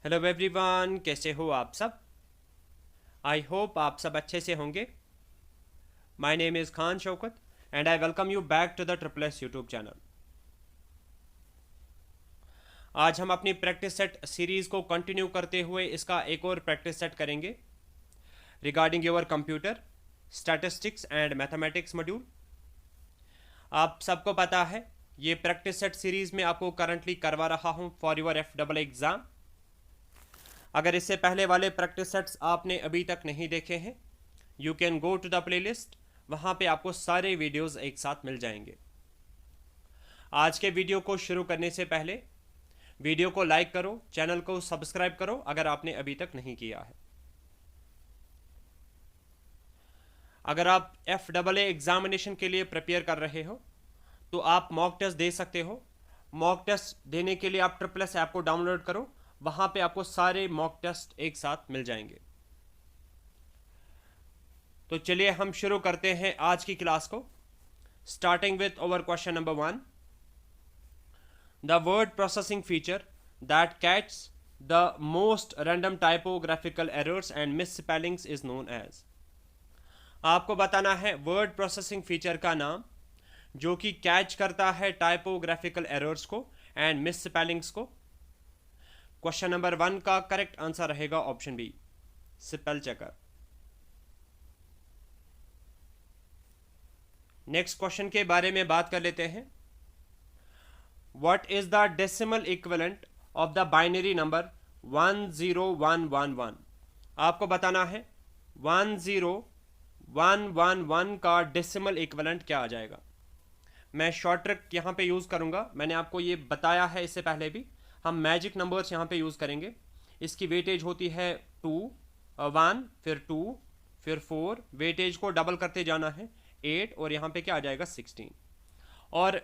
Hello everyone, कैसे हो आप सब। आई होप आप सब अच्छे से होंगे। My name is Khan Shaukat and I welcome you back to the triple S YouTube channel. आज हम अपनी प्रैक्टिस सेट सीरीज़ को कंटिन्यू करते हुए इसका एक और प्रैक्टिस सेट करेंगे regarding your computer statistics and mathematics module. आप सबको पता है ये प्रैक्टिस सेट सीरीज़ में आपको करंटली करवा रहा हूँ फॉर योर FEE एग्ज़ाम। अगर इससे पहले वाले प्रैक्टिस सेट्स आपने अभी तक नहीं देखे हैं, you can go to the playlist, वहाँ पे आपको सारे वीडियोस एक साथ मिल जाएंगे। आज के वीडियो को शुरू करने से पहले वीडियो को लाइक करो, चैनल को सब्सक्राइब करो अगर आपने अभी तक नहीं किया है। अगर आप FEE एग्जामिनेशन के लिए प्रिपेयर कर रहे हो तो आप मॉक टेस्ट दे सकते हो। मॉक टेस्ट देने के लिए आप ट्रिपल एस ऐप को डाउनलोड करो, वहाँ पे आपको सारे मॉक टेस्ट एक साथ मिल जाएंगे। तो चलिए हम शुरू करते हैं आज की क्लास को, starting with over question number 1। The word processing feature that catch the most random typographical errors and misspellings is known as. आपको बताना है वर्ड प्रोसेसिंग फीचर का नाम जो कि कैच करता है टाइपोग्राफिकल एरर्स को एंड मिस स्पेलिंग्स को। क्वेश्चन नंबर 1 का करेक्ट आंसर रहेगा option B, spell checker. Next question के बारे में बात कर लेते हैं। What is the decimal equivalent of the binary number 10111। आपको बताना है 10111 का डेसिमल इक्विवेलेंट क्या आ जाएगा। मैं शॉर्ट ट्रिक यहाँ पे यूज़ करूँगा, मैंने आपको ये बताया है इससे पहले भी। हम मैजिक नंबर्स यहाँ पे यूज़ करेंगे। इसकी वेटेज होती है 2 1 फिर 2 फिर 4, वेटेज को डबल करते जाना है 8 और यहाँ पे क्या आ जाएगा 16। और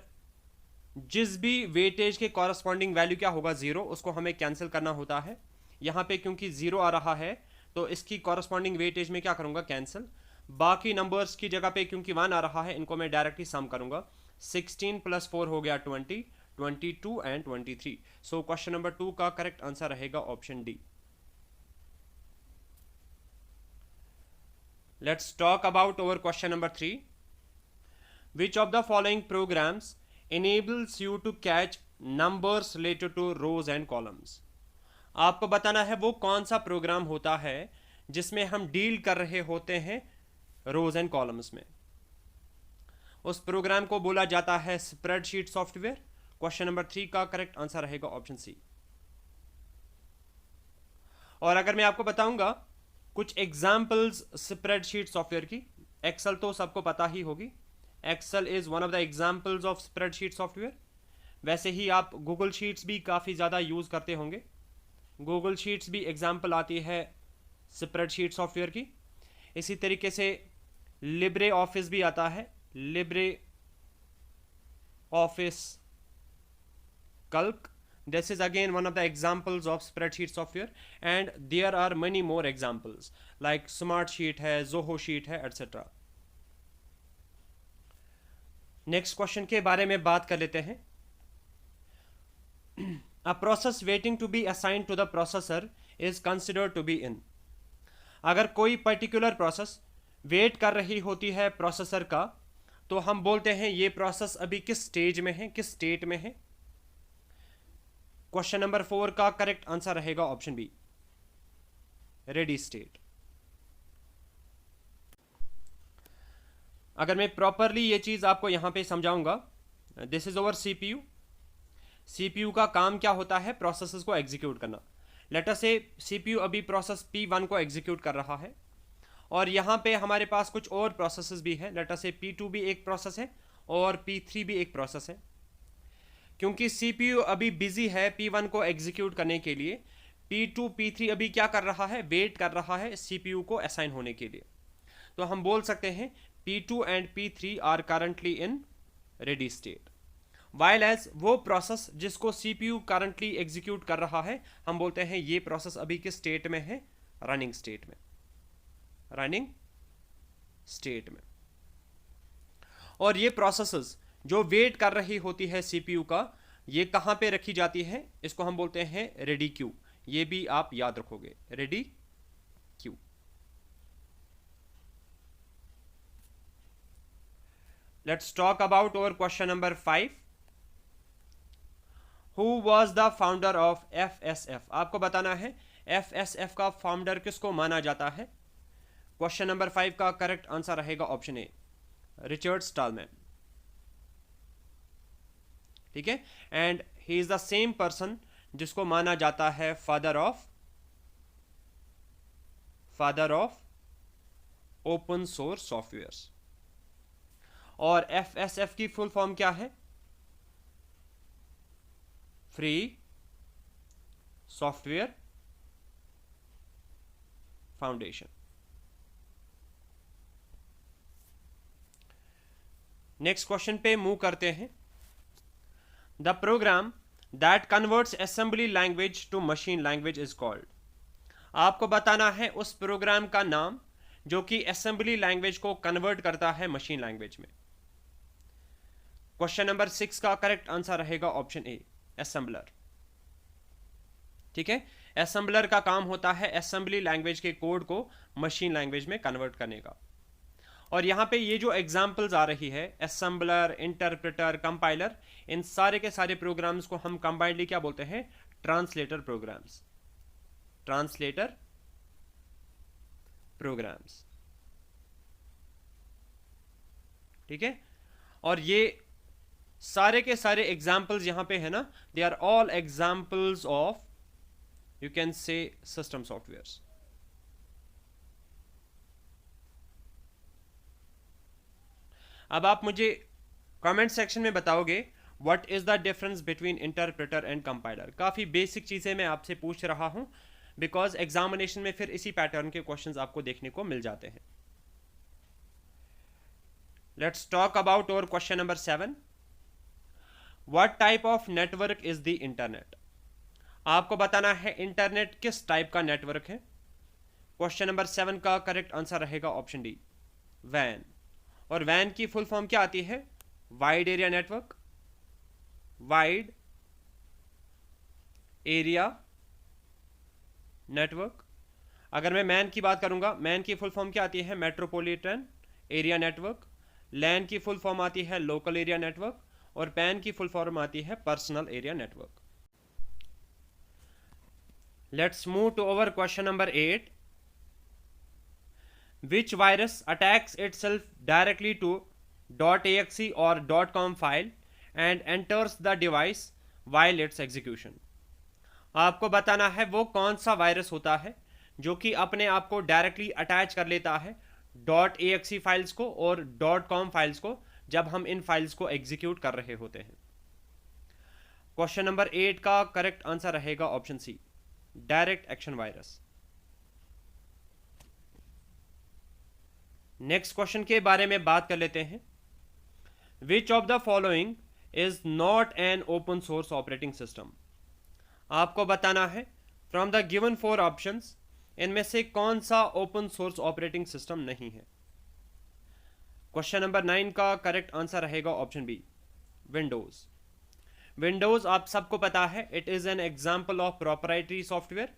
जिस भी वेटेज के कॉरस्पॉन्डिंग वैल्यू क्या होगा 0, उसको हमें कैंसिल करना होता है। यहाँ पे क्योंकि 0 आ रहा है तो इसकी कॉरस्पॉन्डिंग वेटेज में क्या करूँगा, कैंसिल। बाकी नंबर्स की जगह पे क्योंकि 1 आ रहा है, इनको मैं डायरेक्टली सम करूँगा। 16 + 4 हो गया 20, 22 एंड 23। सो क्वेश्चन नंबर 2 का करेक्ट आंसर रहेगा option D. Let's talk about over question number 3। Which of the following programs enables you to catch numbers related to rows and columns। आपको बताना है वो कौन सा प्रोग्राम होता है जिसमें हम डील कर रहे होते हैं रोज एंड कॉलम्स में। उस प्रोग्राम को बोला जाता है स्प्रेडशीट सॉफ्टवेयर। क्वेश्चन नंबर 3 का करेक्ट आंसर रहेगा ऑप्शन सी। और अगर मैं आपको बताऊंगा कुछ एग्जाम्पल्स स्प्रेडशीट सॉफ्टवेयर की, एक्सेल तो सबको पता ही होगी, Excel is one of the examples of spreadsheet software. वैसे ही आप गूगल शीट्स भी काफ़ी ज़्यादा यूज़ करते होंगे। गूगल शीट्स भी एग्जाम्पल आती है स्प्रेडशीट सॉफ्टवेयर की। इसी तरीके से लिब्रे ऑफिस भी आता है, libre office calc. This is again one of the examples of spreadsheet software and there are many more examples like Smartsheet है, Zoho Sheet है, etc. नेक्स्ट क्वेश्चन के बारे में बात कर लेते हैं। A process waiting to be assigned to the processor is considered to be in। अगर कोई पर्टिकुलर प्रोसेस वेट कर रही होती है प्रोसेसर का तो हम बोलते हैं ये प्रोसेस अभी किस स्टेज में है, किस स्टेट में है। क्वेश्चन नंबर 4 का करेक्ट आंसर रहेगा ऑप्शन बी, रेडी स्टेट। अगर मैं प्रॉपरली ये चीज़ आपको यहाँ पे समझाऊंगा, this is over CPU. CPU का काम क्या होता है, प्रोसेसेस को एग्जीक्यूट करना। लेट अस से सीपीयू अभी प्रोसेस P1 को एग्जीक्यूट कर रहा है और यहाँ पे हमारे पास कुछ और प्रोसेसेस भी है। लेट अस से P2 भी एक प्रोसेस है और P3 भी एक प्रोसेस है। क्योंकि सीपीयू अभी बिजी है P1 को एग्जीक्यूट करने के लिए, P2 P3 अभी क्या कर रहा है, वेट कर रहा है सीपीयू को असाइन होने के लिए। तो हम बोल सकते हैं P2 and P3 are currently in ready state. While as वो प्रोसेस जिसको सीपीयू करंटली एग्जीक्यूट कर रहा है, हम बोलते हैं ये प्रोसेस अभी किस स्टेट में है, रनिंग स्टेट में, रनिंग स्टेट में। और ये प्रोसेसेस जो वेट कर रही होती है सीपीयू का, ये कहाँ पे रखी जाती है, इसको हम बोलते हैं रेडी क्यू ये भी आप याद रखोगे। Ready, Q. Let's talk about our question number 5। Who was the founder of FSF? आपको बताना है FSF का फाउंडर किसको माना जाता है। क्वेश्चन नंबर 5 का करेक्ट आंसर रहेगा ऑप्शन ए, रिचर्ड स्टॉलमैन। ठीक है, and he is the same person जिसको माना जाता है father of open source softwares. और FSF की फुल फॉर्म क्या है? Free Software Foundation. Next question पे मूव करते हैं। The program that converts assembly language to machine language is called. आपको बताना है उस प्रोग्राम का नाम जो कि असेंबली लैंग्वेज को कन्वर्ट करता है मशीन लैंग्वेज में। क्वेश्चन नंबर 6 का करेक्ट आंसर रहेगा ऑप्शन ए, असेंबलर। ठीक है, असेंबलर का काम होता है असेंबली लैंग्वेज के कोड को मशीन लैंग्वेज में कन्वर्ट करने का। और यहां पे ये जो एग्जांपल्स आ रही है, असेंबलर, इंटरप्रेटर, कंपाइलर, इन सारे के सारे प्रोग्राम्स को हम कंबाइंडली क्या बोलते हैं? Translator programs. Translator programs. ठीक है, और ये सारे के सारे एग्जाम्पल्स यहां पे है ना, they are all examples of, you can say, system softwares. अब आप मुझे कमेंट सेक्शन में बताओगे what is the difference between interpreter and compiler. काफी बेसिक चीजें मैं आपसे पूछ रहा हूं बिकॉज एग्जामिनेशन में फिर इसी पैटर्न के क्वेश्चंस आपको देखने को मिल जाते हैं। Let's talk about our question number 7। What type of network is the internet? आपको बताना है इंटरनेट किस टाइप का नेटवर्क है। क्वेश्चन नंबर 7 का करेक्ट आंसर रहेगा ऑप्शन डी, वैन। और वैन की फुल फॉर्म क्या आती है? Wide area network. Wide area network. अगर मैं मैन की बात करूंगा, मैन की फुल फॉर्म क्या आती है? Metropolitan area network. लैन की फुल फॉर्म आती है लोकल एरिया नेटवर्क। और पैन की फुल फॉर्म आती है personal area network. Let's move to our question number 8। Which virus attacks itself directly to .exe or .com file and enters the device while its execution? आपको बताना है वो कौन सा वायरस होता है जो कि अपने आप को डायरेक्टली अटैच कर लेता है .exe फाइल्स को और .com फाइल्स को जब हम इन फाइल्स को एग्जीक्यूट कर रहे होते हैं। क्वेश्चन नंबर 8 का करेक्ट आंसर रहेगा option C, direct action virus. Next question के बारे में बात कर लेते हैं। Which of the following is not an open source operating system? आपको बताना है फ्रॉम द गिवन 4 ऑप्शंस इनमें से कौन सा ओपन सोर्स ऑपरेटिंग सिस्टम नहीं है। क्वेश्चन नंबर 9 का करेक्ट आंसर रहेगा ऑप्शन बी, विंडोज। विंडोज आप सबको पता है it is an example of proprietary software,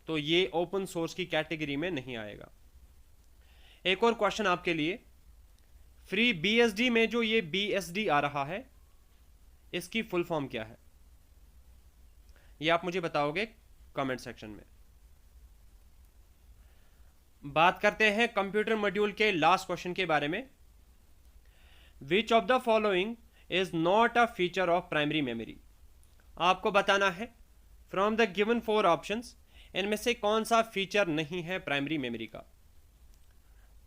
तो ये ओपन सोर्स की कैटेगरी में नहीं आएगा। एक और क्वेश्चन आपके लिए, फ्री BSD में जो ये BSD आ रहा है इसकी फुल फॉर्म क्या है? ये आप मुझे बताओगे कमेंट सेक्शन में। बात करते हैं कंप्यूटर मॉड्यूल के लास्ट क्वेश्चन के बारे में। विच of the following is not a feature of primary memory? आपको बताना है फ्रॉम द गिवन 4 ऑप्शंस इनमें से कौन सा फीचर नहीं है प्राइमरी मेमोरी का।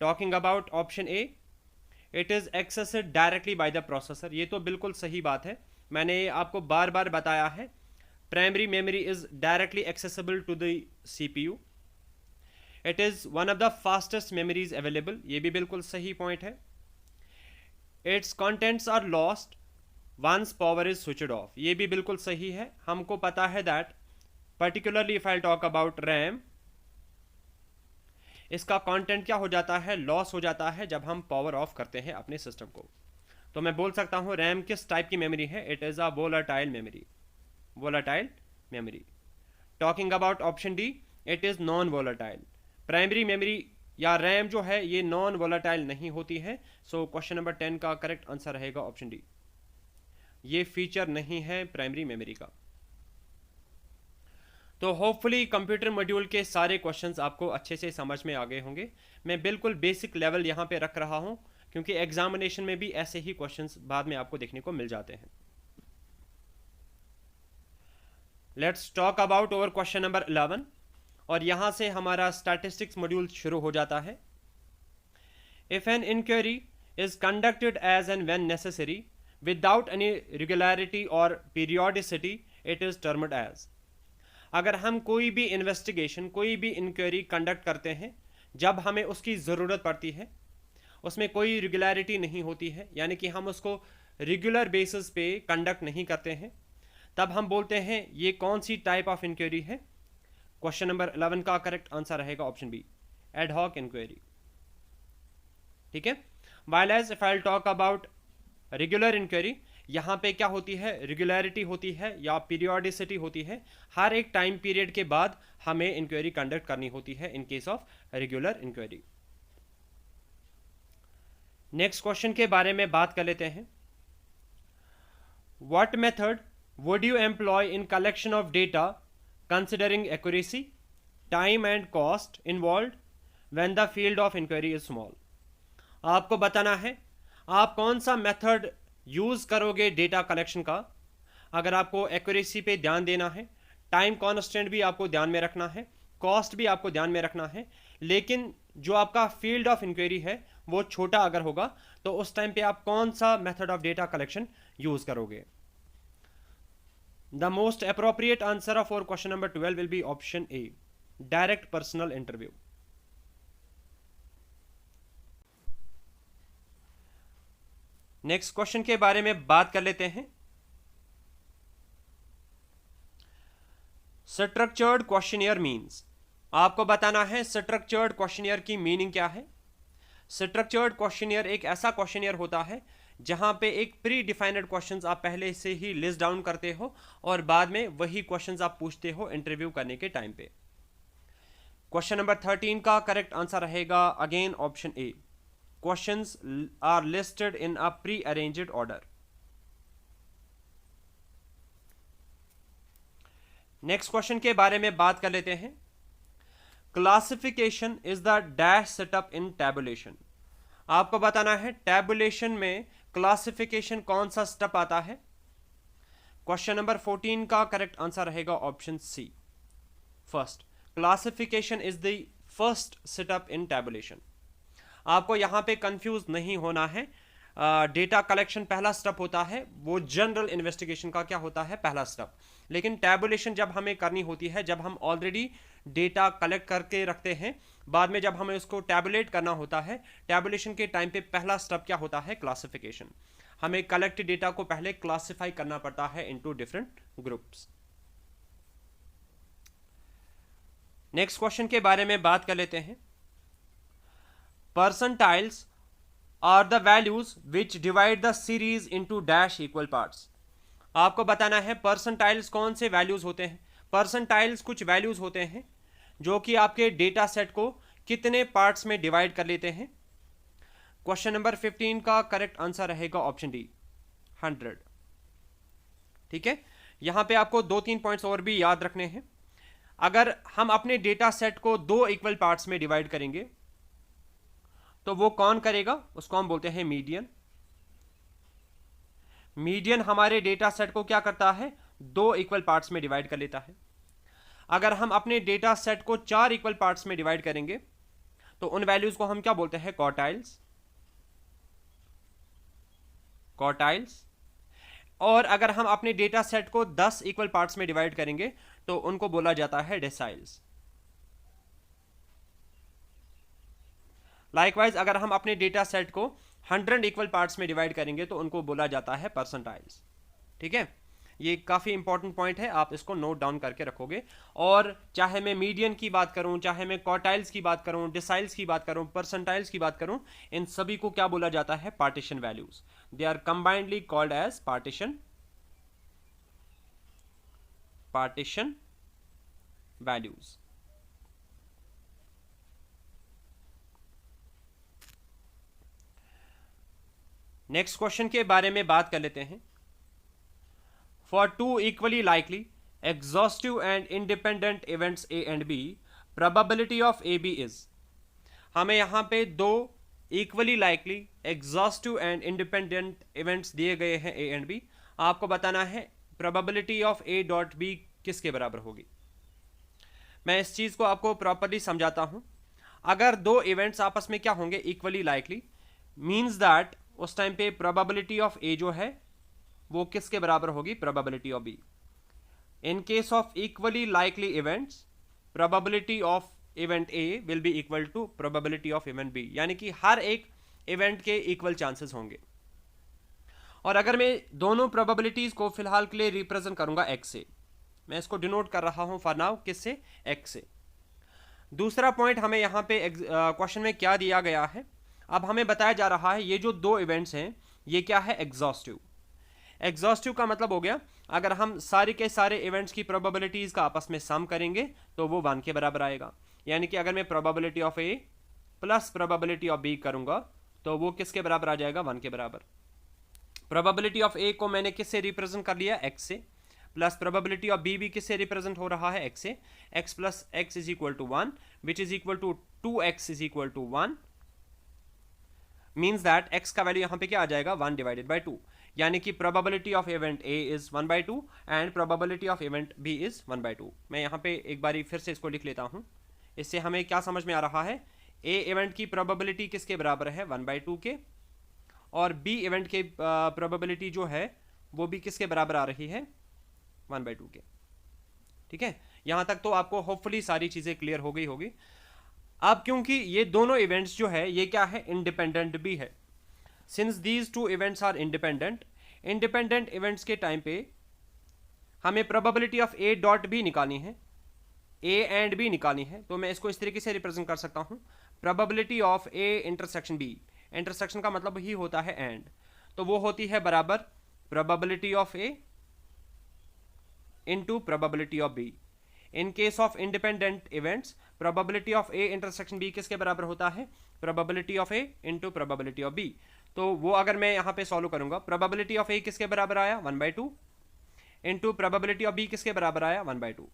Talking about option A, it is accessed directly by the processor. ये तो बिल्कुल सही बात है, मैंने आपको बार बार बताया है primary memory is directly accessible to the CPU। It is one of the fastest memories available, ये भी बिल्कुल सही पॉइंट है। Its contents are lost once power is switched off, ये भी बिल्कुल सही है। हमको पता है that particularly if I talk about RAM, इसका कंटेंट क्या हो जाता है? लॉस हो जाता है जब हम पावर ऑफ करते हैं अपने सिस्टम को। तो मैं बोल सकता हूं रैम किस टाइप की मेमोरी है? It is a volatile memory. Volatile memory. Talking about option D, it is non volatile. Primary memory या रैम जो है ये नॉन वोलेटाइल नहीं होती है। सो क्वेश्चन नंबर 10 का करेक्ट आंसर रहेगा ऑप्शन डी, ये फीचर नहीं है प्राइमरी मेमोरी का। तो होपफुली कंप्यूटर मॉड्यूल के सारे क्वेश्चंस आपको अच्छे से समझ में आ गए होंगे। मैं बिल्कुल बेसिक लेवल यहाँ पे रख रहा हूँ क्योंकि एग्जामिनेशन में भी ऐसे ही क्वेश्चंस बाद में आपको देखने को मिल जाते हैं। Let's talk about over question number 11 और यहाँ से हमारा स्टैटिस्टिक्स मॉड्यूल शुरू हो जाता है। If an inquiry is conducted as and when necessary without any regularity or periodicity it is termed as. अगर हम कोई भी इन्वेस्टिगेशन, कोई भी इंक्वायरी कंडक्ट करते हैं जब हमें उसकी ज़रूरत पड़ती है, उसमें कोई रेगुलरिटी नहीं होती है, यानी कि हम उसको रेगुलर बेसिस पे कंडक्ट नहीं करते हैं, तब हम बोलते हैं ये कौन सी टाइप ऑफ इंक्वायरी है। क्वेश्चन नंबर 11 का करेक्ट आंसर रहेगा option B, ad hoc inquiry. ठीक है। While as if I talk about regular inquiry, यहाँ पे क्या होती है, रेगुलरिटी होती है या पीरियोडिसिटी होती है। हर एक टाइम पीरियड के बाद हमें इंक्वायरी कंडक्ट करनी होती है in case of regular inquiry. Next question के बारे में बात कर लेते हैं। What method would you employ in collection of data considering accuracy, time and cost involved when the field of inquiry is small. आपको बताना है आप कौन सा मेथड यूज़ करोगे डेटा कलेक्शन का। अगर आपको एक्यूरेसी पे ध्यान देना है, टाइम कॉन्स्टेंट भी आपको ध्यान में रखना है, कॉस्ट भी आपको ध्यान में रखना है, लेकिन जो आपका फील्ड ऑफ इंक्वायरी है वो छोटा अगर होगा तो उस टाइम पे आप कौन सा method of data collection use करोगे। The most appropriate answer of for question number 12 will be option A, direct personal interview. Next question के बारे में बात कर लेते हैं। स्ट्रक्चर्ड क्वेश्चनियर मीन्स, आपको बताना है स्ट्रक्चर्ड क्वेश्चनियर की मीनिंग क्या है। स्ट्रक्चर्ड क्वेश्चनियर एक ऐसा क्वेश्चनियर होता है जहां पे एक प्री डिफाइंड क्वेश्चंस आप पहले से ही लिस्ट डाउन करते हो और बाद में वही क्वेश्चंस आप पूछते हो इंटरव्यू करने के टाइम पे। क्वेश्चन नंबर 13 का करेक्ट आंसर रहेगा again option A, questions are listed in a pre-arranged order. Next question के बारे में बात कर लेते हैं। Classification is the dash setup in tabulation. आपको बताना है टैबुलेशन में क्लासिफिकेशन कौन सा स्टेप आता है। क्वेश्चन नंबर 14 का करेक्ट आंसर रहेगा option C, first. Classification is the first setup in tabulation. आपको यहाँ पे कंफ्यूज नहीं होना है। डेटा कलेक्शन पहला स्टेप होता है, वो जनरल इन्वेस्टिगेशन का क्या होता है, पहला स्टेप। लेकिन टैबुलेशन जब हमें करनी होती है, जब हम ऑलरेडी डेटा कलेक्ट करके रखते हैं, बाद में जब हमें उसको टैबुलेट करना होता है, टैबुलेशन के टाइम पे पहला स्टेप क्या होता है, क्लासिफिकेशन। हमें कलेक्ट डेटा को पहले क्लासिफाई करना पड़ता है into different groups. Next question के बारे में बात कर लेते हैं। Percentiles are the values which divide the series into dash equal parts. आपको बताना है परसेंटाइल्स कौन से वैल्यूज होते हैं। परसेंटाइल्स कुछ वैल्यूज होते हैं जो कि आपके डेटा सेट को कितने पार्ट्स में डिवाइड कर लेते हैं। क्वेश्चन नंबर 15 का करेक्ट आंसर रहेगा ऑप्शन डी, 100। ठीक है। यहां पे आपको 2-3 पॉइंट्स और भी याद रखने हैं। अगर हम अपने डेटा सेट को 2 इक्वल पार्ट्स में डिवाइड करेंगे तो वो कौन करेगा, उसको हम बोलते हैं मीडियन। मीडियन हमारे डेटा सेट को क्या करता है, 2 इक्वल पार्ट्स में डिवाइड कर लेता है। अगर हम अपने डेटा सेट को 4 इक्वल पार्ट्स में डिवाइड करेंगे तो उन वैल्यूज को हम क्या बोलते हैं, क्वार्टाइल्स। और अगर हम अपने डेटा सेट को 10 इक्वल पार्ट्स में डिवाइड करेंगे तो उनको बोला जाता है डेसाइल्स। लाइकवाइज अगर हम अपने डेटा सेट को 100 इक्वल पार्ट्स में डिवाइड करेंगे तो उनको बोला जाता है परसेंटाइल्स। ठीक है, ये काफ़ी इंपॉर्टेंट पॉइंट है, आप इसको नोट डाउन करके रखोगे। और चाहे मैं मीडियन की बात करूं, चाहे मैं क्वार्टाइल्स की बात करूं, डिसाइल्स की बात करूं, परसेंटाइल्स की बात करूं, इन सभी को क्या बोला जाता है, partition values. They are combinedly called as partition values. Next question के बारे में बात कर लेते हैं। For two equally likely exhaustive and independent events A and B, probability of A B is. हमें यहां पे दो equally likely exhaustive and independent events दिए गए हैं ए एंड बी। आपको बताना है probability of A dot B किसके बराबर होगी। मैं इस चीज को आपको प्रॉपरली समझाता हूं। अगर दो इवेंट्स आपस में क्या होंगे, इक्वली लाइकली, मींस दैट उस टाइम पे प्रोबेबिलिटी ऑफ ए जो है वो किसके बराबर होगी, probability of B. In case of equally likely events, probability of event A will be equal to probability of event B, यानी कि हर एक इवेंट के इक्वल चांसेस होंगे। और अगर मैं दोनों प्रोबेबिलिटीज को फिलहाल के लिए रिप्रेजेंट करूंगा एक्स से, मैं इसको डिनोट कर रहा हूं फॉर नाउ किससे, एक्स से। दूसरा पॉइंट हमें यहां पे क्वेश्चन में क्या दिया गया है, अब हमें बताया जा रहा है ये जो दो इवेंट्स हैं ये क्या है, एग्जॉस्टिव। एग्जॉस्टिव का मतलब हो गया अगर हम सारे के सारे इवेंट्स की प्रोबेबिलिटीज का आपस में सम करेंगे तो वो 1 के बराबर आएगा। यानी कि अगर मैं probability of A plus probability of B करूंगा तो वो किसके बराबर आ जाएगा, 1 के बराबर। प्रोबेबिलिटी ऑफ ए को मैंने किससे रिप्रेजेंट कर लिया, एक्स से, प्लस प्रोबेबिलिटी ऑफ बी भी किससे रिप्रेजेंट हो रहा है, एक्स से। X plus x is equal to 1 which is equal to 2x is equal to 1, means that x का वैल्यू यहां पे क्या आ जाएगा, 1 डिवाइडेड बाई 2। यानी कि probability of event A is 1/2 and probability of event B is 1/2। मैं यहां पे एक बारी फिर से इसको लिख लेता हूं। इससे हमें क्या समझ में आ रहा है, ए इवेंट की प्रोबेबिलिटी किसके बराबर है, 1/2 के, और बी इवेंट के प्रोबेबिलिटी जो है वो भी किसके बराबर आ रही है, 1/2 के। ठीक है, यहां तक तो आपको होपफुली सारी चीजें क्लियर हो गई होगी। अब क्योंकि ये दोनों इवेंट्स जो है ये क्या है, इंडिपेंडेंट भी है। Since these two events are independent, independent events के टाइम पे हमें probability of A dot B निकालनी है, ए एंड बी निकालनी है। तो मैं इसको इस तरीके से रिप्रेजेंट कर सकता हूं, probability of A intersection B. Intersection का मतलब ही होता है एंड, तो वो होती है बराबर probability of A into probability of B. In case of independent events, probability of A intersection B किसके बराबर होता है, probability of A into probability of B. तो वो अगर मैं यहां पे सॉल्व करूंगा, प्रोबेबिलिटी ऑफ ए किसके बराबर आया, 1/2 इनटू प्रोबेबिलिटी ऑफ बी किसके बराबर आया, 1/2।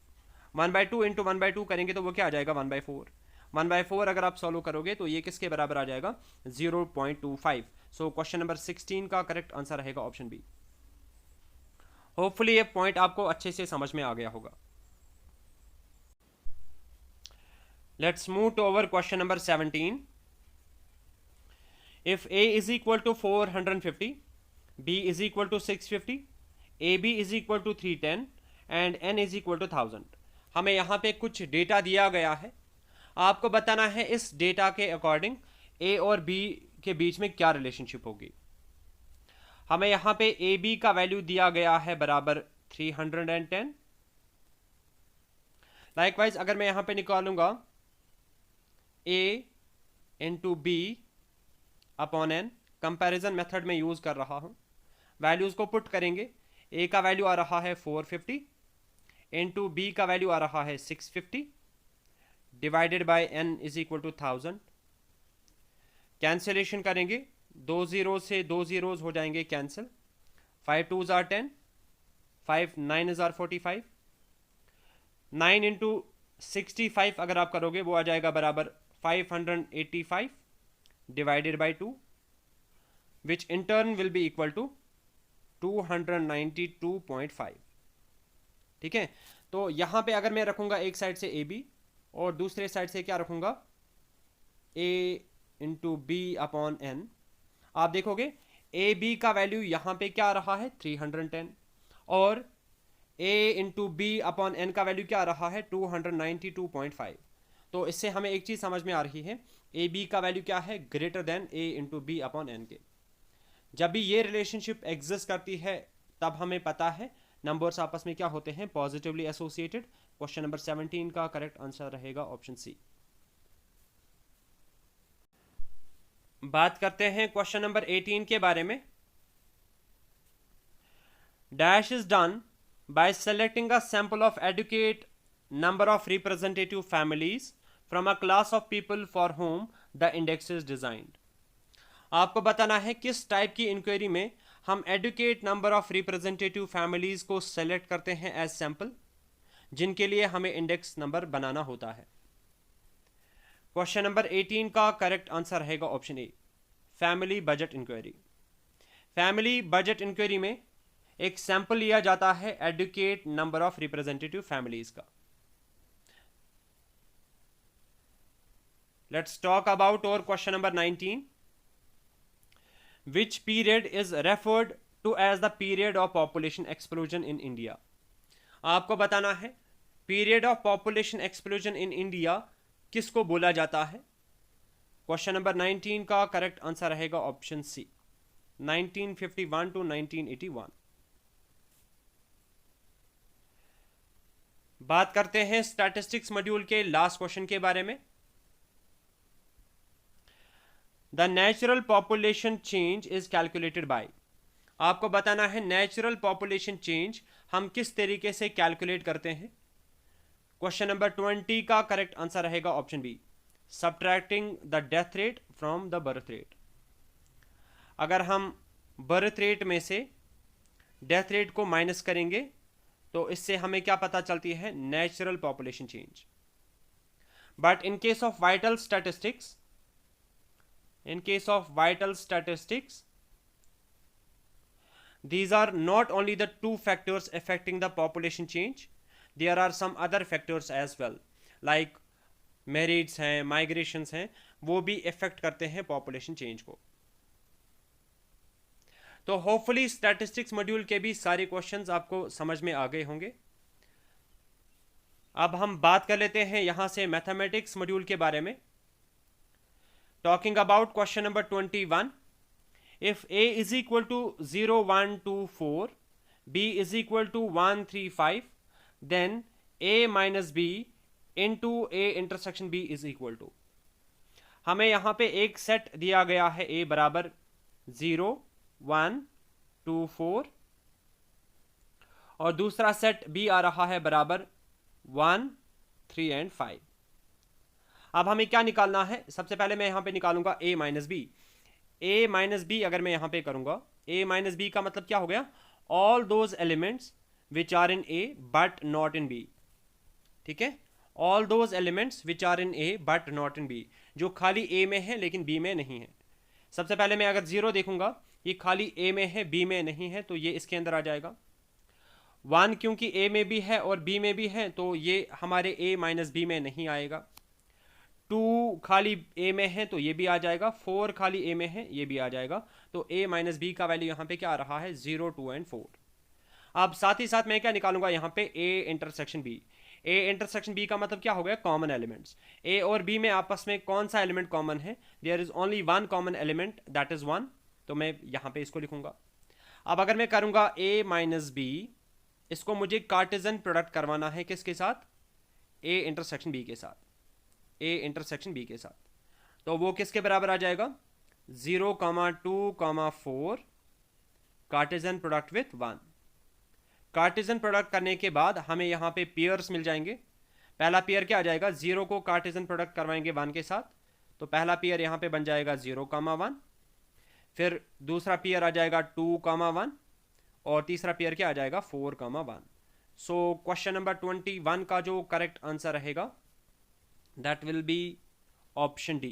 1/2 इंटू 1/2 करेंगे तो वो क्या आ जाएगा, 1/4। 1/4 अगर आप सॉल्व करोगे तो ये किसके बराबर आ जाएगा, 0.25। सो क्वेश्चन नंबर 16 का करेक्ट आंसर रहेगा ऑप्शन बी। होपफुली ये पॉइंट आपको अच्छे से समझ में आ गया होगा। Let's move to over question number 17। If A is equal to 450, B is equal to 650, AB is equal to 310 and N is equal to 1000, हमें यहाँ पे कुछ डेटा दिया गया है। आपको बताना है इस डेटा के अकॉर्डिंग A और B के बीच में क्या रिलेशनशिप होगी। हमें यहाँ पे AB का वैल्यू दिया गया है बराबर 310। लाइकवाइज अगर मैं यहाँ पे निकालूंगा A into B upon n, comparison method में यूज कर रहा हूं, वैल्यूज को पुट करेंगे। ए का वैल्यू आ रहा है 450 इनटू बी का वैल्यू आ रहा है 650 divided by n is equal to 1000। Cancellation करेंगे, 2 जीरो से 2 जीरोज हो जाएंगे cancel, 5 2s are 10, 5 9s are 45, 9 into 65 अगर आप करोगे वो आ जाएगा बराबर 585 divided by 2, which in turn will be equal to 292.5। ठीक है, तो यहां पे अगर मैं रखूंगा एक साइड से ए बी और दूसरे साइड से क्या रखूंगा, ए इंटू बी अपॉन एन, आप देखोगे ए बी का वैल्यू यहां पे क्या आ रहा है, 310, और ए इंटू बी अपॉन एन का वैल्यू क्या आ रहा है, 292.5। तो इससे हमें एक चीज समझ में आ रही है, ए बी का वैल्यू क्या है, ग्रेटर देन ए इंटू बी अपॉन एन के। जब भी ये रिलेशनशिप एग्जिस्ट करती है तब हमें पता है नंबर्स आपस में क्या होते हैं, पॉजिटिवली एसोसिएटेड। क्वेश्चन नंबर 17 का करेक्ट आंसर रहेगा ऑप्शन सी। बात करते हैं क्वेश्चन नंबर 18 के बारे में। Dash is done by selecting a sample of adequate number of representative families from a class of people for whom the index is designed. आपको बताना है किस टाइप की इंक्वायरी में हम adequate number of representative families को select करते हैं एज सैंपल, जिनके लिए हमें इंडेक्स नंबर बनाना होता है. क्वेश्चन नंबर 18 का करेक्ट आंसर रहेगा option A, family budget inquiry. Family budget inquiry में एक सैंपल लिया जाता है adequate number of representative families का. Let's talk about our question number 19. Which period is referred to as the period of population explosion in India? आपको बताना है period of population explosion in India किसको बोला जाता है. क्वेश्चन नंबर 19 का correct answer रहेगा ऑप्शन सी, 1951 टू 1981. बात करते हैं स्टैटिस्टिक्स मॉड्यूल के लास्ट क्वेश्चन के बारे में. The natural population change is calculated by. आपको बताना है नेचुरल पॉपुलेशन चेंज हम किस तरीके से कैलकुलेट करते हैं. क्वेश्चन नंबर 20 का करेक्ट आंसर रहेगा option B, subtracting the death rate from the birth rate. अगर हम बर्थ रेट में से डेथ रेट को माइनस करेंगे तो इससे हमें क्या पता चलती है, natural population change. But in case of vital statistics, these are not only the two factors affecting the population change, there are some other factors as well, like marriages हैं, migrations हैं, वो भी affect करते हैं population change को. तो hopefully statistics module के भी सारे क्वेश्चंस आपको समझ में आ गए होंगे. अब हम बात कर लेते हैं यहां से मैथमेटिक्स मॉड्यूल के बारे में. Talking about question number 21, if A is equal to 0, 1, 2, 4, B is equal to 1, 3, 5, then A minus B into A intersection B is equal to. हमें यहाँ पे एक सेट दिया गया है A बराबर 0, 1, 2, 4 और दूसरा सेट B आ रहा है बराबर 1, 3 एंड 5. अब हमें क्या निकालना है, सबसे पहले मैं यहां पे निकालूंगा a minus b. a minus b अगर मैं यहां पे करूंगा, a माइनस बी का मतलब क्या हो गया, all those elements which are in a but not in b. ठीक है, all those elements which are in a but not in b, जो खाली a में है लेकिन b में नहीं है. सबसे पहले मैं अगर 0 देखूंगा, ये खाली a में है b में नहीं है, तो ये इसके अंदर आ जाएगा. 1 क्योंकि a में भी है और b में भी है, तो ये हमारे a माइनस b में नहीं आएगा. 2 खाली a में है तो ये भी आ जाएगा. 4 खाली a में है, ये भी आ जाएगा. तो a माइनस बी का वैल्यू यहाँ पे क्या आ रहा है, 0, 2 एंड 4. अब साथ ही साथ मैं क्या निकालूंगा यहाँ पे, a intersection b. a intersection b का मतलब क्या हो गया, कॉमन एलिमेंट्स. a और b में आपस में कौन सा एलिमेंट कॉमन है, there is only one common element, that is 1. तो मैं यहाँ पे इसको लिखूंगा. अब अगर मैं करूंगा a माइनस बी, इसको मुझे कार्टेजन प्रोडक्ट करवाना है किसके साथ, a इंटरसेक्शन b के साथ. a इंटरसेक्शन b के साथ, तो वो किसके बराबर आ जाएगा, 0, 2, 4 कार्टेजन प्रोडक्ट विथ 1. कार्टेजन प्रोडक्ट करने के बाद हमें यहाँ पे पेयर्स मिल जाएंगे. पहला पेयर क्या आ जाएगा, 0 को कार्टेजन प्रोडक्ट करवाएंगे 1 के साथ, तो पहला पेयर यहाँ पे बन जाएगा 0, 1. फिर दूसरा पेयर आ जाएगा 2, 1 और तीसरा पेयर क्या आ जाएगा, 4, 1. सो क्वेश्चन नंबर 21 का जो करेक्ट आंसर रहेगा, that will be option D.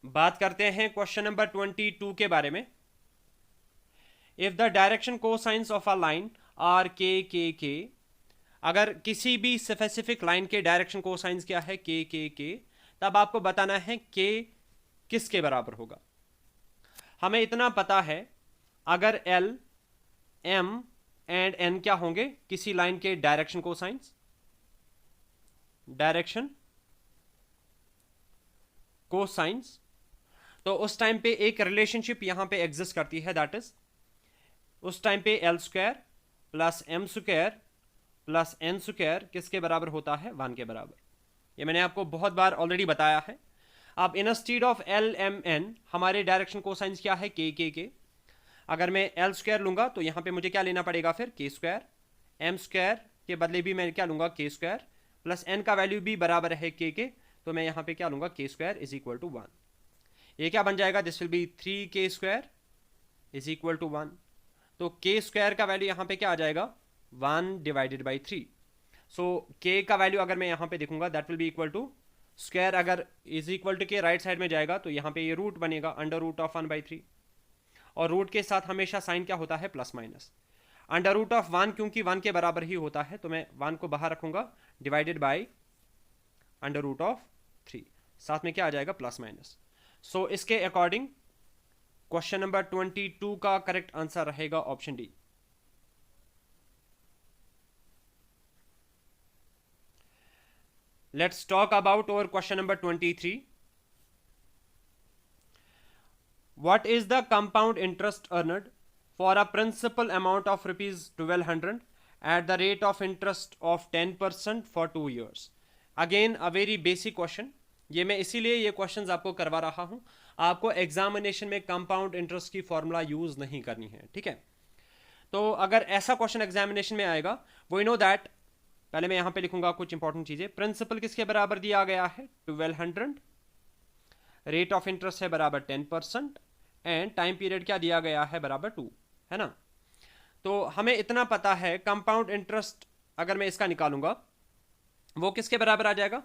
बात करते हैं क्वेश्चन नंबर 22 के बारे में. If the direction cosines of a line are k k k, अगर किसी भी स्पेसिफिक लाइन के डायरेक्शन कोसाइंस क्या है, के के के, तब आपको बताना है के किसके बराबर होगा. हमें इतना पता है, अगर L, M एंड n क्या होंगे किसी लाइन के डायरेक्शन कोसाइंस, डायरेक्शन कोसाइंस, तो उस टाइम पे एक रिलेशनशिप यहां पे एग्जिस्ट करती है, दैट इज उस टाइम पे L square plus M square plus N square किसके बराबर होता है, 1 के बराबर. ये मैंने आपको बहुत बार ऑलरेडी बताया है. अब instead of L, M, N हमारे डायरेक्शन कोसाइंस क्या है, के के के. अगर मैं एल स्क्वायर लूंगा तो यहाँ पे मुझे क्या लेना पड़ेगा फिर के स्क्वायर, एम स्क्वायर के बदले भी मैं क्या लूंगा के स्क्वायर, प्लस एन का वैल्यू भी बराबर है के, तो मैं यहाँ पे क्या लूंगा के स्क्वायर इज इक्वल टू 1। ये क्या बन जाएगा, this will be 3k square is equal to 1। तो के स्क्वायर का वैल्यू यहाँ पे क्या आ जाएगा 1 डिवाइडेड बाई 3। सो के का वैल्यू अगर मैं यहाँ पे देखूंगा that will be equal to square, अगर इज इक्वल टू के राइट साइड में जाएगा तो यहाँ पे ये रूट बनेगा अंडर रूट ऑफ 1/3, और रूट के साथ हमेशा साइन क्या होता है plus minus. Under root of 1 क्योंकि 1 के बराबर ही होता है तो मैं 1 को बाहर रखूंगा, divided by under root of 3, साथ में क्या आ जाएगा प्लस माइनस। सो इसके अकॉर्डिंग क्वेश्चन नंबर 22 का करेक्ट आंसर रहेगा option D. Let's talk about over question number 23। What is the compound interest earned for a principal amount of rupees 1200 at the rate of interest of 10% for 2 years? Again a very basic question. ये मैं इसीलिए ये questions आपको करवा रहा हूं, आपको examination में कंपाउंड इंटरेस्ट की फॉर्मूला यूज नहीं करनी है, ठीक है। तो अगर ऐसा क्वेश्चन एग्जामिनेशन में आएगा, वी नो दैट, पहले मैं यहां पे लिखूंगा कुछ इंपॉर्टेंट चीजें। प्रिंसिपल किसके बराबर दिया गया है 1200, रेट ऑफ इंटरेस्ट है बराबर 10%, एंड टाइम पीरियड क्या दिया गया है बराबर 2, है ना। तो हमें इतना पता है कंपाउंड इंटरेस्ट अगर मैं इसका निकालूंगा वो किसके बराबर आ जाएगा,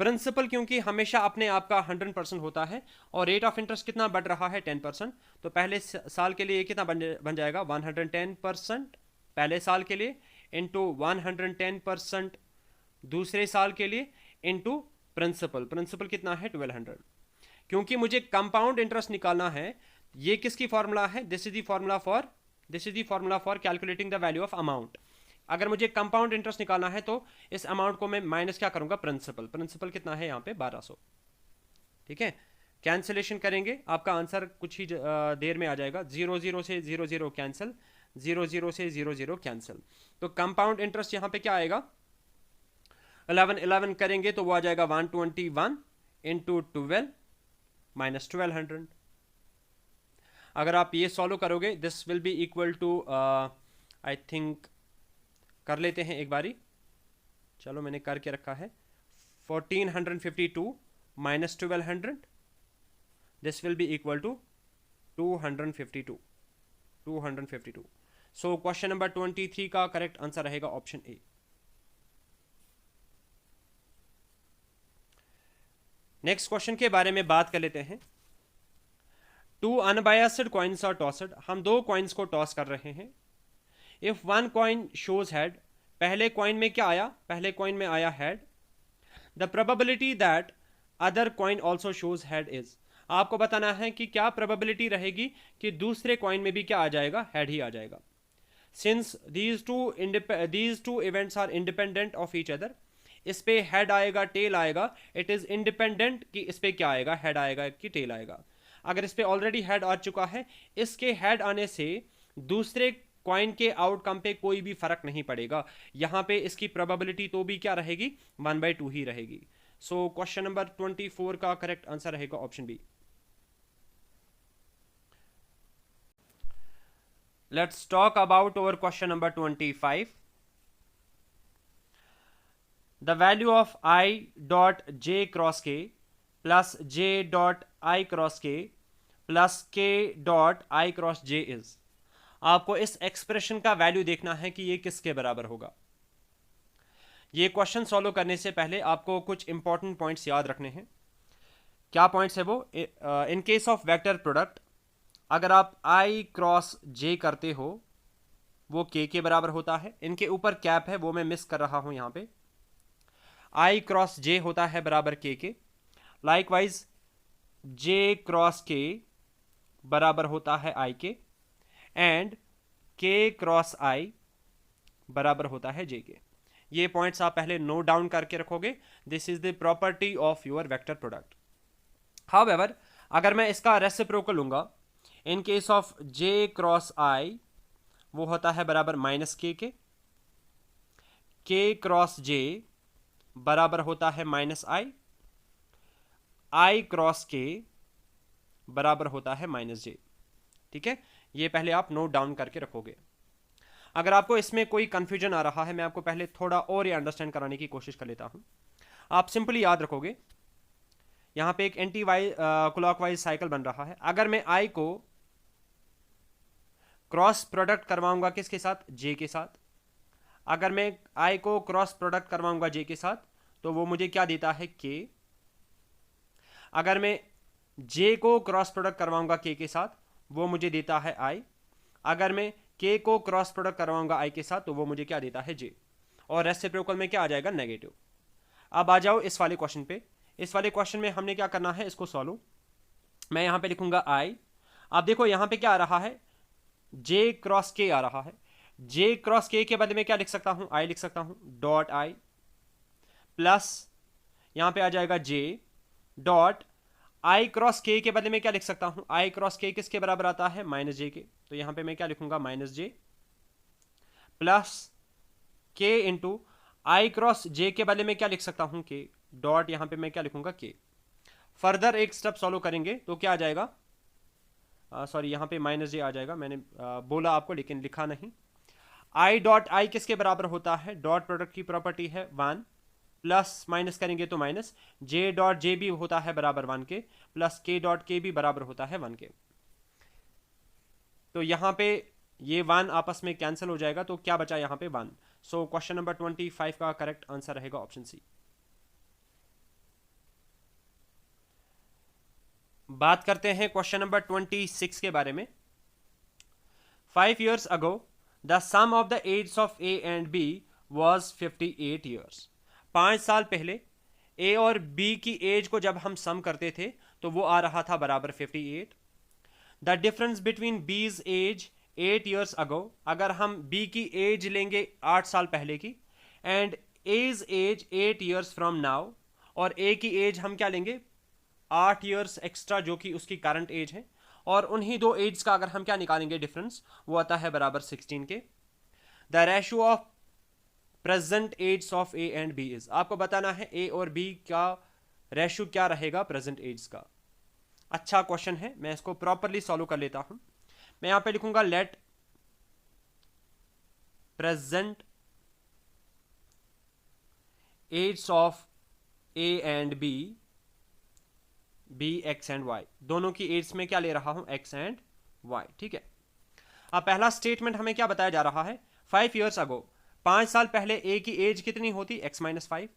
प्रिंसिपल क्योंकि हमेशा अपने आप का 100% होता है, और रेट ऑफ इंटरेस्ट कितना बढ़ रहा है 10%, तो पहले साल के लिए ये कितना बन जाएगा 110% पहले साल के लिए, इंटू 110% दूसरे साल के लिए, इंटू प्रिंसिपल कितना है 1200। क्योंकि मुझे कंपाउंड इंटरेस्ट निकालना है, ये किसकी फॉर्मूला है, this is the formula for calculating the value of amount. अगर मुझे कंपाउंड इंटरेस्ट निकालना है तो इस अमाउंट को मैं माइनस क्या करूंगा प्रिंसिपल कितना है यहाँ पे 1200, ठीक है। कैंसिलेशन करेंगे, आपका आंसर कुछ ही देर में आ जाएगा। 00 से 00 कैंसिल, 00 से 00 कैंसिल, तो कंपाउंड इंटरेस्ट यहाँ पे क्या आएगा 11 करेंगे तो वो आ जाएगा 121 इंटू 12 माइनस 1200। अगर आप ये सॉल्व करोगे this will be equal to, I think कर लेते हैं एक बारी, चलो मैंने करके रखा है, 1452 minus 1200, this will be equal to 252। So question number 23 का करेक्ट आंसर रहेगा ऑप्शन ए। नेक्स्ट क्वेश्चन के बारे में बात कर लेते हैं। 2 अनबायस्ड कॉइन्स आर टॉस्ड, हम 2 कॉइन्स को टॉस कर रहे हैं। इफ 1 कॉइन शोज हेड, पहले कॉइन में क्या आया, पहले कॉइन में आया head, the probability that other coin also shows head is, आपको बताना है कि क्या प्रोबेबिलिटी रहेगी कि दूसरे कॉइन में भी क्या आ जाएगा, हेड ही आ जाएगा। Since these two events are independent of each other, इस पे हेड आएगा टेल आएगा, इट इज इंडिपेंडेंट कि इस पे क्या आएगा, हेड आएगा कि टेल आएगा। अगर इस पे ऑलरेडी हेड आ चुका है, इसके हेड आने से दूसरे कॉइन के आउटकम पे कोई भी फर्क नहीं पड़ेगा, यहां पे इसकी प्रोबेबिलिटी तो भी क्या रहेगी 1/2 ही रहेगी। सो क्वेश्चन नंबर 24 का करेक्ट आंसर रहेगा option B. Let's talk about over question number 25। The value of I dot J cross K plus J dot I cross K plus K dot I cross J is, आपको इस expression का value देखना है कि ये किसके बराबर होगा। ये क्वेश्चन सॉल्व करने से पहले आपको कुछ इंपॉर्टेंट पॉइंट्स याद रखने हैं। क्या पॉइंट्स है वो, इन केस ऑफ वेक्टर प्रोडक्ट अगर आप I क्रॉस J करते हो वो K के बराबर होता है, इनके ऊपर कैप है वो मैं मिस कर रहा हूं यहाँ पे, I क्रॉस J होता है बराबर K के, लाइकवाइज J क्रॉस K बराबर होता है I के, एंड K क्रॉस I बराबर होता है J के। ये पॉइंट्स आप पहले नोट डाउन करके रखोगे, this is the property of your vector product. However अगर मैं इसका रेसिप्रोकल लूंगा, इन case of J cross I वो होता है बराबर माइनस K के, K क्रॉस J बराबर होता है माइनस I क्रॉस K बराबर होता है माइनस J, ठीक है। ये पहले आप नोट डाउन करके रखोगे। अगर आपको इसमें कोई कंफ्यूजन आ रहा है, मैं आपको पहले थोड़ा और ये अंडरस्टैंड कराने की कोशिश कर लेता हूँ। आप सिंपली याद रखोगे, यहाँ पे एक एंटी क्लॉकवाइज साइकिल बन रहा है। अगर मैं आई को क्रॉस प्रोडक्ट करवाऊंगा किसके साथ, जे के साथ, अगर मैं आई को क्रॉस प्रोडक्ट करवाऊंगा जे के साथ तो वो मुझे क्या देता है, के। अगर मैं जे को क्रॉस प्रोडक्ट करवाऊंगा के के साथ वो मुझे देता है आई। अगर मैं के को क्रॉस प्रोडक्ट करवाऊंगा आई के साथ तो वो मुझे क्या देता है, जे। और रेसिप्रोकल में क्या आ जाएगा, नेगेटिव। अब आ जाओ इस वाले क्वेश्चन पे। इस वाले क्वेश्चन में हमने क्या करना है, इसको सॉल्व। मैं यहां पे लिखूंगा आई। अब देखो यहां पे क्या आ रहा है, जे क्रॉस के आ रहा है। जे क्रॉस के बदले में क्या लिख सकता हूं, आई लिख सकता हूं, डॉट आई प्लस यहां पे आ जाएगा जे डॉट आई क्रॉस के बदले में क्या लिख सकता हूं, आई क्रॉस के किसके बराबर आता है, माइनस जे के। तो यहां पे मैं क्या लिखूंगा, माइनस जे प्लस के इंटू आई क्रॉस जे के बदले में क्या लिख सकता हूं, के डॉट यहां पे मैं क्या लिखूंगा, के। फर्दर एक स्टेप सॉल्व करेंगे तो क्या आ जाएगा, सॉरी यहां पे माइनस जे आ जाएगा, मैंने बोला आपको लेकिन लिखा नहीं। आई डॉट आई किसके बराबर होता है, डॉट प्रोडक्ट की प्रॉपर्टी है 1, प्लस माइनस करेंगे तो माइनस, जे डॉट जे भी होता है बराबर 1 के, प्लस के डॉट के भी बराबर होता है 1 के। तो यहां पे ये 1 आपस में कैंसिल हो जाएगा, तो क्या बचा यहां पे 1। सो क्वेश्चन नंबर 25 का करेक्ट आंसर रहेगा ऑप्शन सी। बात करते हैं क्वेश्चन नंबर 26 के बारे में। 5 years ago the sum of the ages of A and B was 58 years। 5 साल पहले ए और बी की एज को जब हम सम करते थे तो वो आ रहा था बराबर 58। The difference between B's age 8 years ago, अगर हम बी की एज लेंगे 8 साल पहले की, and age 8 years from now, और ए की एज हम क्या लेंगे 8 years एक्स्ट्रा जो कि उसकी करंट एज है, और उन्हीं दो एज का अगर हम क्या निकालेंगे डिफरेंस, वो आता है बराबर 16 के। The ratio of present age of A and B is, आपको बताना है ए और बी का रेशियो क्या रहेगा प्रेजेंट एज का। अच्छा क्वेश्चन है, मैं इसको प्रॉपरली सॉल्व कर लेता हूं। मैं यहां पे लिखूंगा let present age of A and B x and y, दोनों की एज में क्या ले रहा हूं, एक्स एंड वाई, ठीक है। अब पहला स्टेटमेंट हमें क्या बताया जा रहा है, 5 years ago, 5 साल पहले ए की एज कितनी होती, x माइनस 5।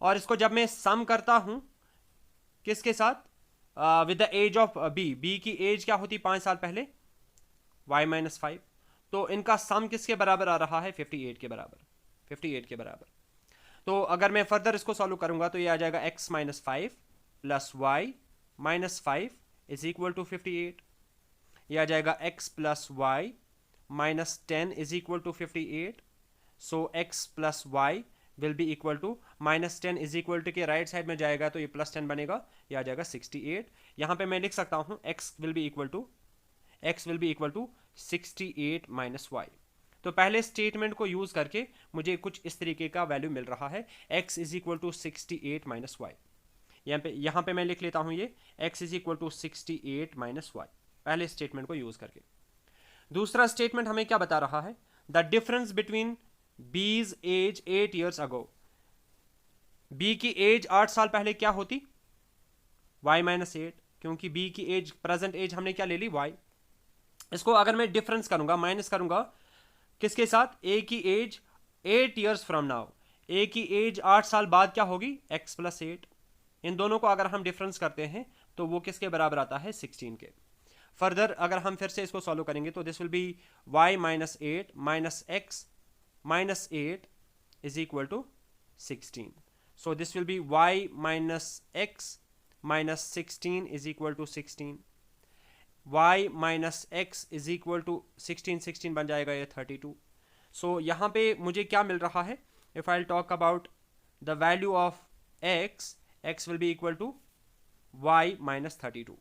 और इसको जब मैं सम करता हूं किसके साथ, with the age of B की एज क्या होती 5 साल पहले, y माइनस 5। तो इनका सम किसके बराबर आ रहा है, 58 के बराबर, 58 के बराबर। तो अगर मैं फर्दर इसको सॉल्व करूंगा तो ये आ जाएगा x minus 5 plus y minus 5 is equal to 58। ये आ जाएगा x plus y minus 10 is equal to 58। So x plus y will be equal to minus 10 is equal to के राइट साइड में जाएगा तो ये प्लस 10 बनेगा, ये आ जाएगा 68। यहां पे मैं लिख सकता हूं x will be equal to 68 minus y. तो पहले स्टेटमेंट को यूज करके मुझे कुछ इस तरीके का वैल्यू मिल रहा है, x is equal to 68 minus y. यहां पे मैं लिख लेता हूं ये x is equal to 68 minus y, पहले स्टेटमेंट को यूज करके। दूसरा स्टेटमेंट हमें क्या बता रहा है, the difference between B's age 8 years ago, B की एज 8 साल पहले क्या होती, y माइनस 8, क्योंकि बी की एज प्रेजेंट एज हमने क्या ले ली, y। इसको अगर मैं डिफरेंस करूंगा, माइनस करूंगा किसके साथ, ए की एज 8 years फ्रॉम नाउ, ए की एज 8 साल बाद क्या होगी, x प्लस 8। इन दोनों को अगर हम डिफरेंस करते हैं तो वो किसके बराबर आता है, 16 के। फर्दर अगर हम फिर से इसको सॉल्व करेंगे तो this will be y minus 8 minus x minus 8 is equal to 16। So this will be y minus x minus 16 is equal to 16। y minus x is equal to 16 बन जाएगा ये 32। सो यहाँ पे मुझे क्या मिल रहा है, if I talk about the value of x will be equal to y minus 32।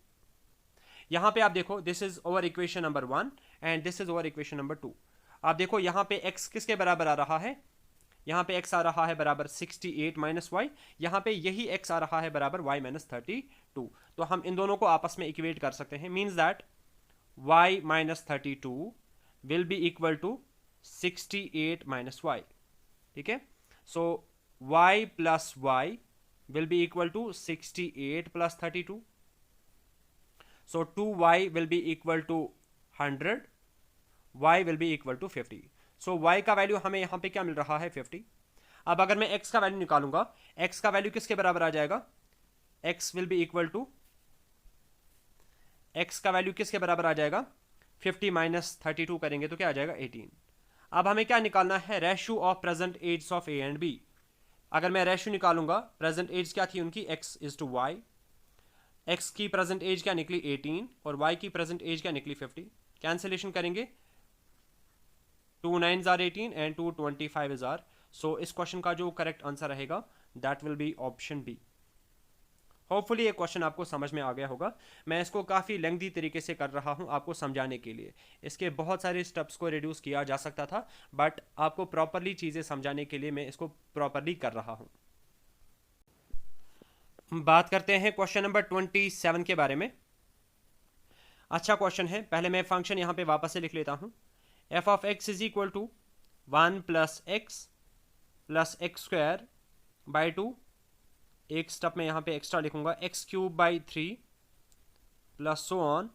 यहां पे आप देखो this is our equation number 1 and this is our equation number 2। आप देखो यहां पे x किसके बराबर आ रहा है, यहां पे x आ रहा है बराबर 68 माइनस वाई, यहां पे यही x आ रहा है बराबर y माइनस 32। तो हम इन दोनों को आपस में इक्वेट कर सकते हैं, means that y minus 32 will be equal to 68 minus y. ठीक है, so y plus y will be equal to 68 plus 32. So 2y will be equal to 100, y will be equal to 50. So y का value हमें यहाँ पे क्या मिल रहा है 50. अब अगर मैं x का वैल्यू निकालूंगा, x का वैल्यू किसके बराबर आ जाएगा, x will be equal to, x का वैल्यू किसके बराबर आ जाएगा 50 माइनस 32 करेंगे तो क्या आ जाएगा 18. अब हमें क्या निकालना है, ratio of present age of a and b. अगर मैं रेशियो निकालूंगा, प्रेजेंट एज क्या थी उनकी, x is to y, x की प्रेजेंट एज क्या निकली 18 और y की प्रेजेंट एज क्या निकली 50. कैंसिलेशन करेंगे, 2 9s आर 18 एंड 2 25 आर. सो इस क्वेश्चन का जो करेक्ट आंसर रहेगा that will be option B. Hopefully ये क्वेश्चन आपको समझ में आ गया होगा. मैं इसको काफ़ी लेंथी तरीके से कर रहा हूँ आपको समझाने के लिए. इसके बहुत सारे स्टेप्स को रिड्यूस किया जा सकता था, बट आपको प्रॉपरली चीज़ें समझाने के लिए मैं इसको प्रॉपरली कर रहा हूँ. बात करते हैं क्वेश्चन नंबर 27 के बारे में. अच्छा क्वेश्चन है. पहले मैं फंक्शन यहाँ पे वापस से लिख लेता हूँ. F of x is equal to 1 plus x square by 2. एक स्टेप में यहाँ पे एक्स्ट्रा लिखूंगा, x cube by 3 plus so on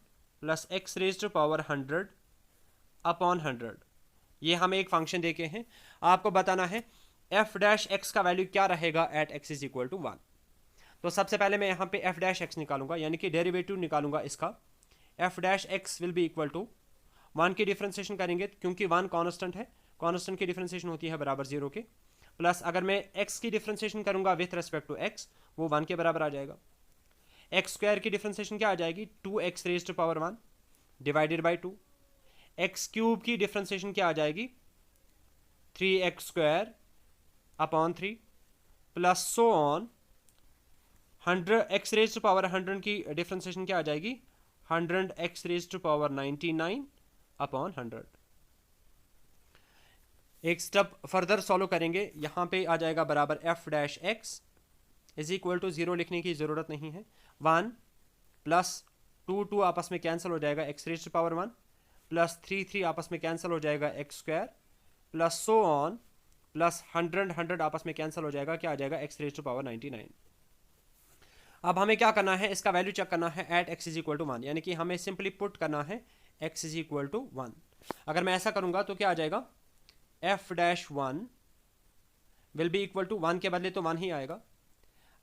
plus x raise to power 100 upon 100. ये हमें एक फंक्शन देके हैं. आपको बताना है एफ डैश एक्स का वैल्यू क्या रहेगा at x is equal to 1. तो सबसे पहले मैं यहाँ पे एफ डैश एक्स निकालूंगा, यानी कि डेरिवेटिव निकालूंगा इसका. F dash x will be equal to 1 की डिफ्रेंसिएशन करेंगे क्योंकि 1 कॉन्स्टेंट है, कॉन्स्टेंट की डिफ्रेंसिएशन होती है बराबर 0 के. प्लस अगर मैं x की डिफ्रेंसिएशन करूंगा विथ रेस्पेक्ट टू x, वो 1 के बराबर आ जाएगा. एक्स स्क्वायर की डिफ्रेंसिएशन क्या आ जाएगी, 2x raise to power 1 divided by 2. X cube की डिफ्रेंसिएशन क्या आ जाएगी, 3x square upon 3 plus so on 100 x raise to power 100 की डिफ्रेंसिएशन क्या आ जाएगी, 100 x raise to power 99 upon 100. एक स्टेप फर्दर सॉल्व करेंगे, यहाँ पे आ जाएगा बराबर f dash x is equal to 0 लिखने की ज़रूरत नहीं है. 1 प्लस 2 आपस में कैंसिल हो जाएगा, x raise to power 1 plus 3 आपस में कैंसिल हो जाएगा, x square plus so on plus 100 आपस में कैंसिल हो जाएगा, क्या आ जाएगा एक्स रेज टू पावर 99. अब हमें क्या करना है, इसका वैल्यू चेक करना है at x is equal to 1, यानी कि हमें सिंपली पुट करना है एक्स इज इक्वल टू 1. अगर मैं ऐसा करूंगा तो क्या आ जाएगा, f dash 1 will be equal to 1 के बदले तो 1 ही आएगा.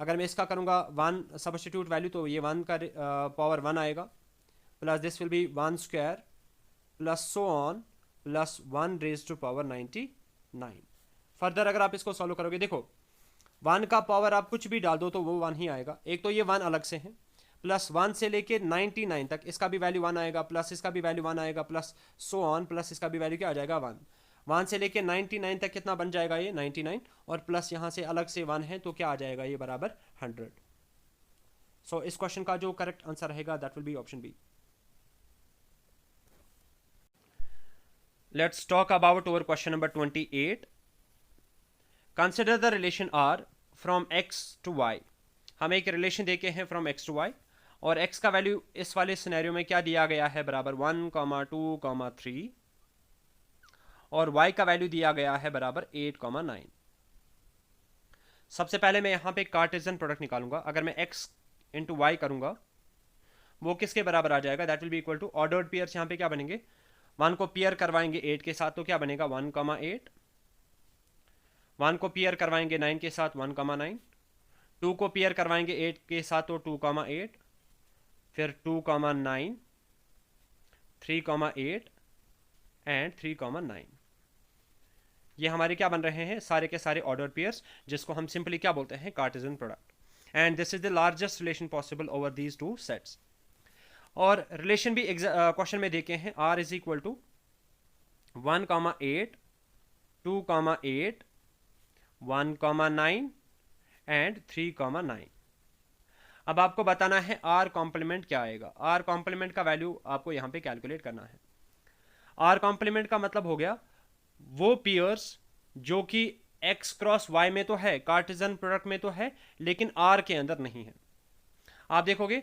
अगर मैं इसका करूंगा 1 सब्स्टिट्यूट वैल्यू तो ये 1 का पावर 1 आएगा, plus this will be 1 square plus so on plus 1 raise to power 99. Further अगर आप इसको सॉल्व करोगे, देखो 1 का पावर आप कुछ भी डाल दो तो वो 1 ही आएगा. एक तो ये 1 अलग से है, प्लस 1 से लेके 99 तक इसका भी वैल्यू 1 आएगा, प्लस इसका भी वैल्यू 1 आएगा, प्लस सो ऑन प्लस इसका भी वैल्यू क्या आ जाएगा 1. 1 से लेके 99 तक कितना बन जाएगा ये 99, और प्लस यहाँ से अलग से 1 है तो क्या आ जाएगा ये बराबर 100. सो इस क्वेश्चन का जो करेक्ट आंसर रहेगा that will be option B. Let's talk about over question number 28. Consider the relation R from x to y. हमें एक रिलेशन देके हैं फ्रॉम x टू y, और x का वैल्यू इस वाले सिनेरियो में क्या दिया गया है बराबर 1, 2, 3, और y का वैल्यू दिया गया है बराबर 8, 9. सबसे पहले मैं यहाँ पे कार्टेशियन प्रोडक्ट निकालूंगा. अगर मैं x इंटू वाई करूंगा वो किसके बराबर आ जाएगा, that will be equal to ordered pairs. यहाँ पे क्या बनेंगे, 1 को पेयर करवाएंगे 8 के साथ तो क्या बनेगा 1, 8. 1 को पेयर करवाएंगे 9 के साथ 1, 9. 2 को पेयर करवाएंगे 8 के साथ तो 2, 8. फिर 2, 9, 3, 8 एंड 3, 9. ये हमारे क्या बन रहे हैं, सारे के सारे ऑर्डर पेयर्स, जिसको हम सिंपली क्या बोलते हैं Cartesian product. And this is the largest relation possible over these two sets. और रिलेशन भी क्वेश्चन में देखे हैं, r इज इक्वल टू 1, 8, 2, 8, 1, 9 एंड 3, 9. अब आपको बताना है r कॉम्प्लीमेंट क्या आएगा. r कॉम्प्लीमेंट का वैल्यू आपको यहां पे कैलकुलेट करना है. r कॉम्प्लीमेंट का मतलब हो गया वो पेयर्स जो कि x क्रॉस y में तो है, कार्टेशियन प्रोडक्ट में तो है, लेकिन r के अंदर नहीं है. आप देखोगे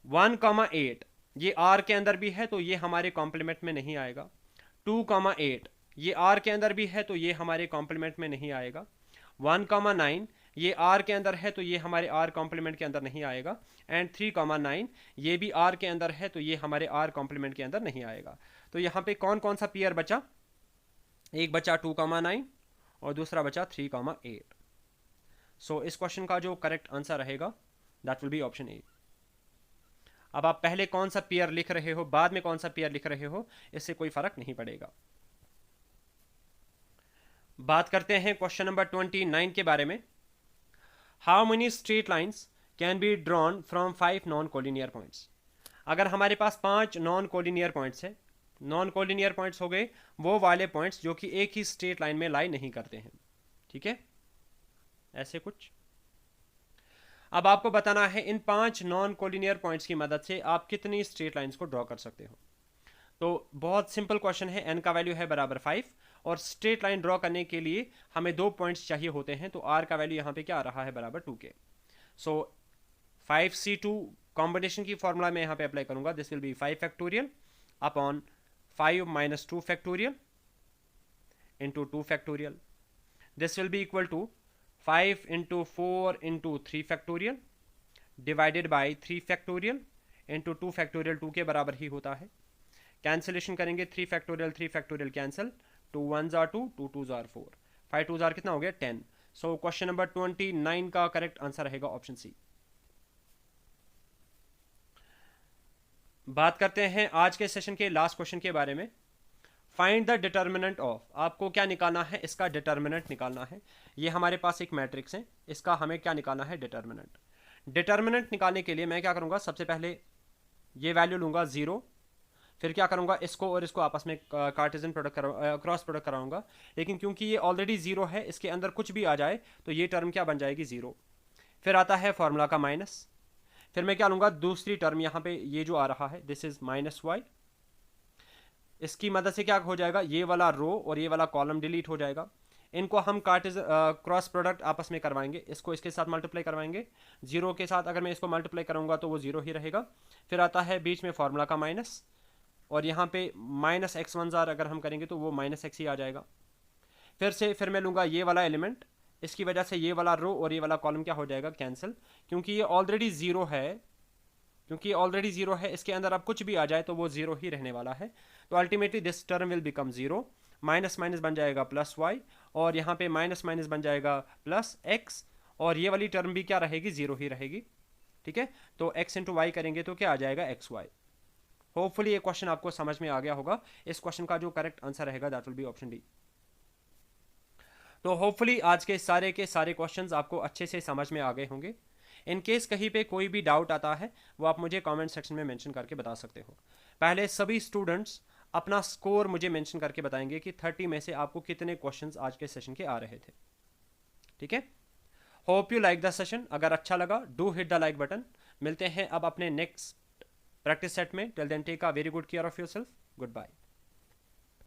1, 8 ये R के अंदर भी है तो ये हमारे कॉम्प्लीमेंट में नहीं आएगा। 2,8 ये R के अंदर भी है तो ये हमारे कॉम्प्लीमेंट में नहीं आएगा। 1,9 ये R के अंदर है तो ये हमारे R कॉम्प्लीमेंट के अंदर नहीं आएगा। एंड 3,9 ये भी R के अंदर है तो ये हमारे R कॉम्प्लीमेंट के अंदर नहीं आएगा। तो यहाँ पे कौन कौन सा पेयर बचा? एक बचा 2,9 और दूसरा बचा 3,8। सो इस क्वेश्चन का जो करेक्ट आंसर रहेगा दैट विल बी ऑप्शन ए। अब आप पहले कौन सा पेयर लिख रहे हो, बाद में कौन सा पेयर लिख रहे हो, इससे कोई फर्क नहीं पड़ेगा। बात करते हैं क्वेश्चन नंबर 29 के बारे में। How many straight lines can be drawn from 5 non collinear points. अगर हमारे पास 5 नॉन कोलिनियर पॉइंट्स है, नॉन कोलिनियर पॉइंट्स हो गए वो वाले पॉइंट्स जो कि एक ही स्ट्रेट लाइन में लाई नहीं करते हैं, ठीक है, ऐसे कुछ। अब आपको बताना है इन 5 नॉन कोलिनियर पॉइंट्स की मदद से आप कितनी स्ट्रेट लाइंस को ड्रॉ कर सकते हो। तो बहुत सिंपल क्वेश्चन है, n का वैल्यू है बराबर 5 और स्ट्रेट लाइन ड्रॉ करने के लिए हमें 2 पॉइंट्स चाहिए होते हैं, तो r का वैल्यू यहाँ पे क्या आ रहा है, बराबर 2 के। सो 5c2 कॉम्बिनेशन की फॉर्मूला मैं यहाँ पे अप्लाई करूंगा। This will be 5 factorial upon 5 minus 2 factorial into 2 factorial. This will be equal to 5 into 4 into 3 factorial divided by 3 factorial into 2 factorial 2 के बराबर ही होता है। कैंसिलेशन करेंगे, 3 फैक्टोरियल कैंसिल, 2 1 जार 2, 2 2 जार 4, 5 2 जार कितना हो गया 10। सो क्वेश्चन नंबर 29 का करेक्ट आंसर रहेगा ऑप्शन सी। बात करते हैं आज के सेशन के लास्ट क्वेश्चन के बारे में। फाइंड द डिटर्मिनेंट ऑफ, आपको क्या निकालना है, इसका डिटर्मिनेंट निकालना है। ये हमारे पास एक मैट्रिक्स है, इसका हमें क्या निकालना है, डिटर्मिनेंट। डिटर्मिनेंट निकालने के लिए मैं क्या करूंगा, सबसे पहले ये वैल्यू लूंगा 0, फिर क्या करूंगा, इसको और इसको आपस में कार्टेशियन प्रोडक्ट क्रॉस प्रोडक्ट कराऊंगा। लेकिन क्योंकि ये ऑलरेडी 0 है, इसके अंदर कुछ भी आ जाए तो ये टर्म क्या बन जाएगी, 0। फिर आता है फॉर्मूला का माइनस, फिर मैं क्या लूंगा, दूसरी टर्म यहाँ पे ये जो आ रहा है दिस इज -y, इसकी मदद से क्या हो जाएगा, ये वाला रो और ये वाला कॉलम डिलीट हो जाएगा। इनको हम क्रॉस प्रोडक्ट आपस में करवाएंगे, इसको इसके साथ मल्टीप्लाई करवाएंगे, 0 के साथ अगर मैं इसको मल्टीप्लाई करूंगा तो वो 0 ही रहेगा। फिर आता है बीच में फॉर्मूला का माइनस, और यहाँ पे -x1 जार अगर हम करेंगे तो वो -x ही आ जाएगा। फिर मैं लूँगा ये वाला एलिमेंट, इसकी वजह से ये वाला रो और ये वाला कॉलम क्या हो जाएगा, कैंसिल, क्योंकि ये ऑलरेडी 0 है, इसके अंदर अब कुछ भी आ जाए तो वो 0 ही रहने वाला है। तो ultimately this term will become 0, minus minus बन जाएगा +y, और यहाँ पे माइनस माइनस बन जाएगा +x, और ये वाली टर्म भी क्या रहेगी, 0 ही रहेगी, ठीक है। तो x इंटू वाई करेंगे तो क्या आ जाएगा, xy। होपफुली ये क्वेश्चन आपको समझ में आ गया होगा। इस क्वेश्चन का जो करेक्ट आंसर रहेगा that will be option D. तो होपफुली आज के सारे क्वेश्चंस आपको अच्छे से समझ में आ गए होंगे। इन केस कहीं पे कोई भी डाउट आता है वो आप मुझे कमेंट सेक्शन में मेंशन करके बता सकते हो। पहले सभी स्टूडेंट्स अपना स्कोर मुझे मेंशन करके बताएंगे कि 30 में से आपको कितने क्वेश्चंस आज के सेशन के आ रहे थे, ठीक है। Hope you like the session. अगर अच्छा लगा do hit the like button. मिलते हैं अब अपने नेक्स्ट प्रैक्टिस सेट में। Till then take a very good care of yourself. Good bye.